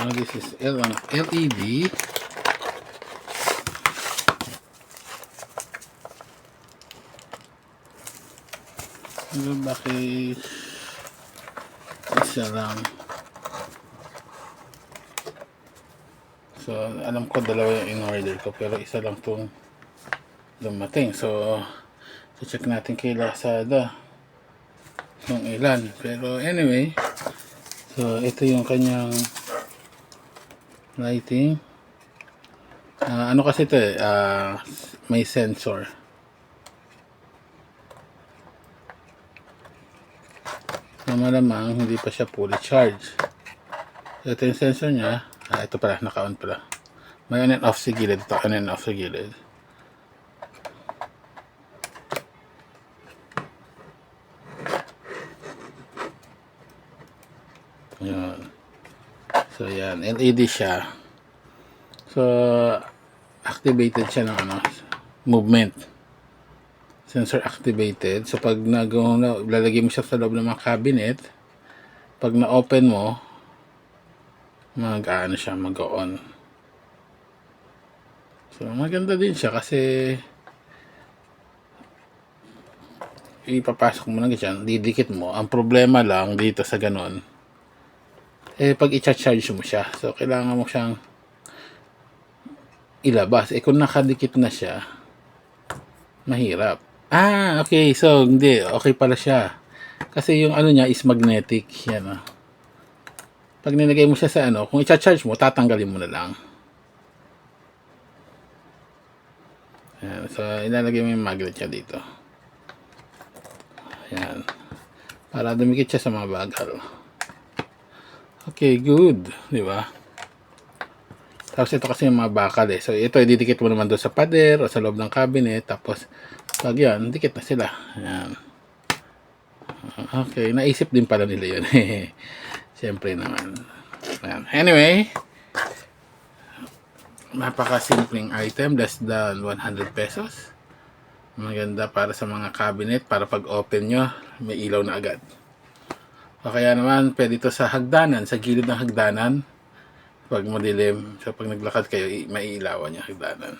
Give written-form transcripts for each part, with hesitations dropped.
This is LED. Pero bakit isa lang? So, alam ko dalawa yung in-order ko, pero isa lang itong dumating. So, check natin kay Lazada kung ilan. Pero anyway, so ito yung kanyang lighting. Ano kasi ito may sensor. So, malamang hindi pa siya fully charged. So, ito yung sensor niya. Ito pala, naka-on pala. May on and off sa gilid. Ito, on and off sa gilid. Yan. So, yan. LED siya. So, activated siya ng movement. Sensor activated. So, pag lalagay mo siya sa loob ng mga cabinet, pag na-open mo, siya, mag-on. So, maganda din siya kasi ipapasok mo na dyan, didikit mo. Ang problema lang dito sa ganon, pag i-charge mo siya, so kailangan mo siyang ilabas. Kung nakadikit na siya, mahirap. Okay. So, hindi. Okay pala siya. Kasi yung niya is magnetic. Yan. Pag nilagay mo siya sa kung i-charge mo, tatanggalin mo na lang. Yan. So, ilalagay mo yung magnet niya dito. Yan. Para dumikit siya sa mga bagal. Okay, good. Di ba? Tapos ito kasi yung mga bakal So, ito, ididikit mo naman doon sa pader o sa loob ng cabinet. Tapos, pag yan, dikit na sila. Yan. Okay, naisip din pala nila yun. Siyempre naman. Ayan. Anyway, napakasimpleng item, less than 100 pesos. Maganda para sa mga cabinet, para pag open nyo, may ilaw na agad. O kaya naman, pwede ito sa hagdanan, sa gilid ng hagdanan. Pag madilim, so pag naglakad kayo, maiilawan yung hagdanan.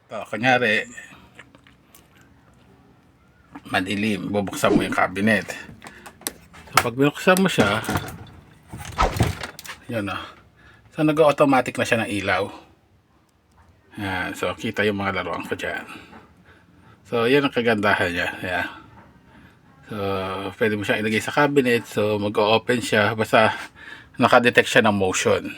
Kunyari, madilim, bubuksan mo yung cabinet. So, pag binuksan mo siya, yun So, nag-automatic na siya ng ilaw. Yan. So, kita yung mga laruan ko dyan. So, yan ang kagandahan niya. Yeah. So, pwede mo siyang ilagay sa cabinet. So, mag-o-open siya. Basta, nakadetect siya ng motion.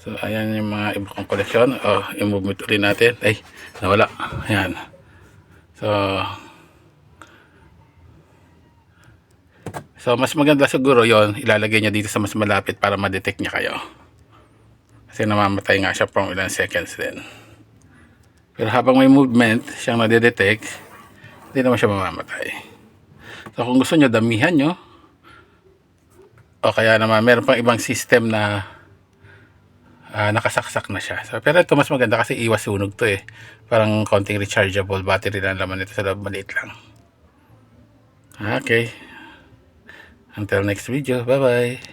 So, ayan yung mga iba kong koleksyon. I-move ulit natin. Ay, nawala. Ayan. So, mas maganda siguro yon ilalagay niya dito sa mas malapit para ma-detect niya kayo. Kasi namamatay nga siya from ilang seconds din. Pero habang may movement, siyang nadedetect, hindi naman siya mamamatay. So, kung gusto nyo, damihan nyo. O kaya naman, meron pang ibang system na nakasaksak na siya. So, pero ito mas maganda kasi iwas sunog to Parang konting rechargeable battery lang laman ito sa loob, maliit lang. Okay. Until next video. Bye-bye.